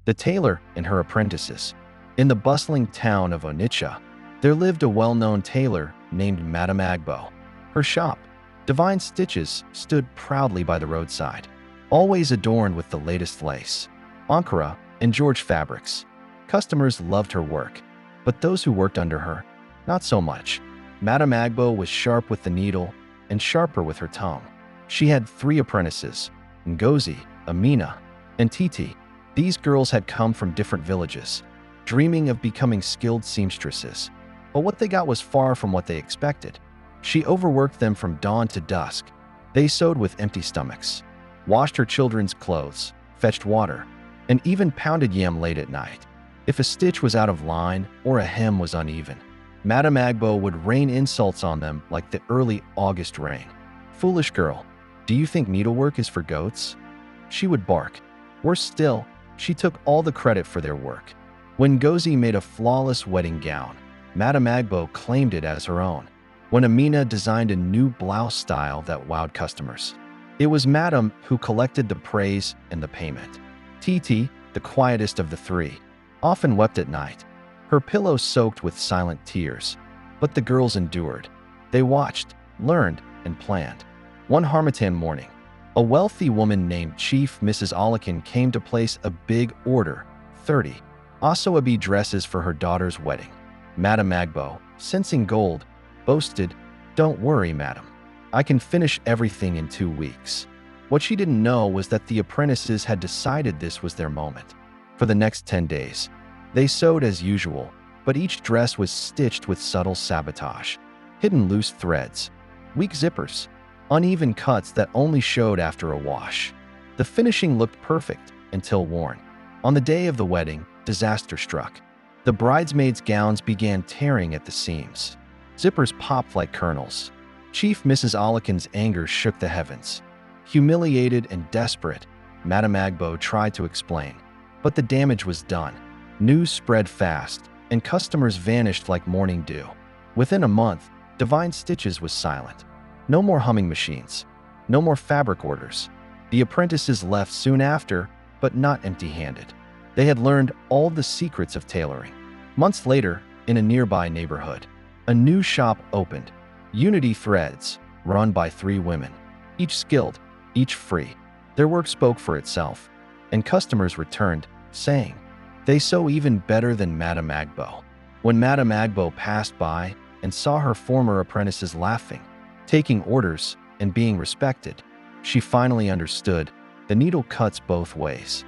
The Tailor and Her Apprentices. In the bustling town of Onitsha, there lived a well-known tailor named Madame Agbo. Her shop, Divine Stitches, stood proudly by the roadside, always adorned with the latest lace, Ankara, and George fabrics. Customers loved her work, but those who worked under her, not so much. Madame Agbo was sharp with the needle and sharper with her tongue. She had 3 apprentices, Ngozi, Amina, and Titi. These girls had come from different villages, dreaming of becoming skilled seamstresses. But what they got was far from what they expected. She overworked them from dawn to dusk. They sewed with empty stomachs, washed her children's clothes, fetched water, and even pounded yam late at night. If a stitch was out of line or a hem was uneven, Madame Agbo would rain insults on them like the early August rain. "Foolish girl, do you think needlework is for goats?" she would bark. Worse still, she took all the credit for their work. When Ngozi made a flawless wedding gown, Madame Agbo claimed it as her own. When Amina designed a new blouse style that wowed customers, it was Madame who collected the praise and the payment. Titi, the quietest of the 3, often wept at night, her pillow soaked with silent tears. But the girls endured. They watched, learned, and planned. One Harmattan morning, a wealthy woman named Chief Mrs. Olakin came to place a big order, 30 Asoabi dresses for her daughter's wedding. Madame Agbo, sensing gold, boasted, "Don't worry, madam. I can finish everything in 2 weeks." What she didn't know was that the apprentices had decided this was their moment. For the next 10 days, they sewed as usual, but each dress was stitched with subtle sabotage, hidden loose threads, weak zippers, uneven cuts that only showed after a wash. The finishing looked perfect until worn. On the day of the wedding, disaster struck. The bridesmaids' gowns began tearing at the seams. Zippers popped like kernels. Chief Mrs. Olakin's anger shook the heavens. Humiliated and desperate, Madame Agbo tried to explain, but the damage was done. News spread fast, and customers vanished like morning dew. Within a month, Divine Stitches was silent. No more humming machines. No more fabric orders. The apprentices left soon after, but not empty-handed. They had learned all the secrets of tailoring. Months later, in a nearby neighborhood, a new shop opened. Unity Threads, run by 3 women, each skilled, each free. Their work spoke for itself, and customers returned, saying, "They sew even better than Madame Agbo." When Madame Agbo passed by and saw her former apprentices laughing, taking orders, and being respected, she finally understood the needle cuts both ways.